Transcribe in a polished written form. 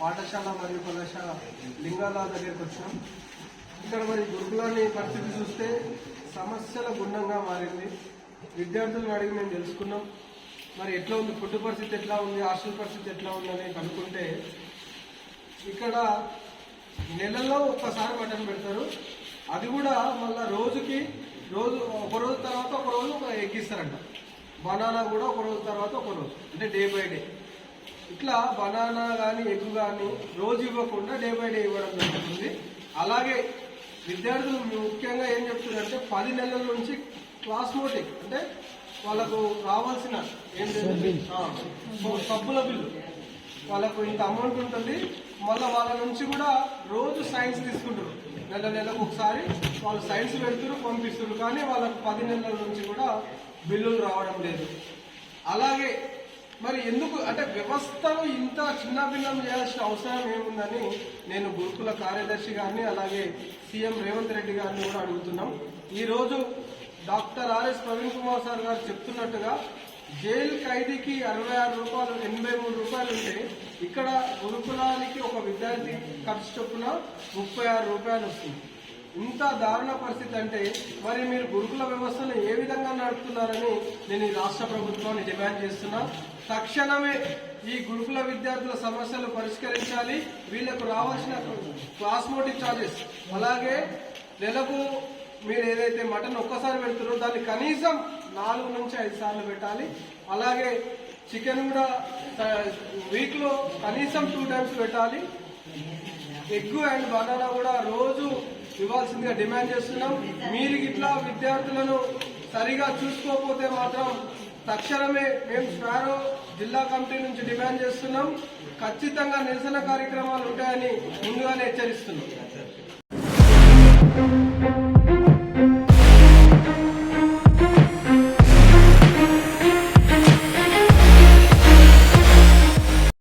పాఠశాల మరియు కళాశాల లింగాల దగ్గరికి వచ్చినాం. ఇక్కడ మరి గురుకులాన్ని పరిస్థితి చూస్తే సమస్యల గుండంగా మారింది. విద్యార్థులను అడిగి మేము తెలుసుకున్నాం మరి ఎట్లా ఉంది, ఫుడ్ పరిస్థితి ఎట్లా ఉంది, హాస్టల్ పరిస్థితి ఎట్లా ఉందని కనుక్కుంటే ఇక్కడ నెలలో ఒక్కసారి మటన్ పెడతారు. అది కూడా మళ్ళీ ఒక రోజు తర్వాత ఒక రోజు ఎక్కిస్తారంట. బనానా కూడా ఒక రోజు తర్వాత ఒక రోజు, అంటే డే బై డే. ఇట్లా బనానా కానీ ఎగ్ కానీ రోజు ఇవ్వకుండా డే బై డే ఇవ్వడం జరుగుతుంది. అలాగే విద్యార్థులు ముఖ్యంగా ఏం చెప్తున్నారంటే 10 నెలల నుంచి క్లాస్మోటిక్ అంటే వాళ్ళకు రావాల్సిన సబ్బుల బిల్లు వాళ్ళకు ఇంత అమౌంట్ ఉంటుంది. మళ్ళీ వాళ్ళ నుంచి కూడా రోజు సైన్స్ తీసుకుంటారు. నెలకు ఒకసారి వాళ్ళు సైన్స్ పెడుతున్నారు, పంపిస్తున్నారు. కానీ వాళ్ళకు 10 నెలల నుంచి కూడా బిల్లులు రావడం లేదు. అలాగే మరి ఎందుకు అంటే వ్యవస్థను ఇంత చిన్నభిన్నం చేయాల్సిన అవసరం ఏముందని నేను గురుకుల కార్యదర్శి గారిని అలాగే సీఎం రేవంత్ రెడ్డి గారిని కూడా అడుగుతున్నాం. ఈరోజు doctor RS Praveen Kumar sir గారు చెప్తున్నట్టుగా జైలు ఖైదీకి 66 రూపాయలు 83 రూపాయలు ఉంటే ఇక్కడ గురుకులానికి ఒక విద్యార్థి ఖర్చు చొప్పున 36 రూపాయలు వస్తుంది. ఇంత దారుణ పరిస్థితి అంటే మరి మీరు గురుకుల వ్యవస్థను ఏ విధంగా నడుపుతున్నారని నేను ఈ రాష్ట్ర ప్రభుత్వాన్ని డిమాండ్ చేస్తున్నా. తక్షణమే ఈ గురుకుల విద్యార్థుల సమస్యలు పరిష్కరించాలి. వీళ్లకు రావాల్సిన క్లాస్మోటిక్ ఛార్జెస్, అలాగే నెలకు మీరు ఏదైతే మటన్ ఒక్కసారి పెడుతున్నారో దాన్ని కనీసం 4 నుంచి 5 సార్లు పెట్టాలి. అలాగే చికెన్ కూడా వీక్ లో కనీసం 2 టైమ్స్ పెట్టాలి. ఎగ్ అండ్ బనానా కూడా రోజు ఇవ్వాల్సిందిగా డిమాండ్ చేస్తున్నాం. మీరు ఇట్లా విద్యార్థులను సరిగా చూసుకోకపోతే మాత్రం తక్షణమే మేము స్పారో జిల్లా కమిటీ నుంచి డిమాండ్ చేస్తున్నాం. ఖచ్చితంగా నిరసన కార్యక్రమాలు ఉంటాయని ముందుగానే హెచ్చరిస్తున్నాం.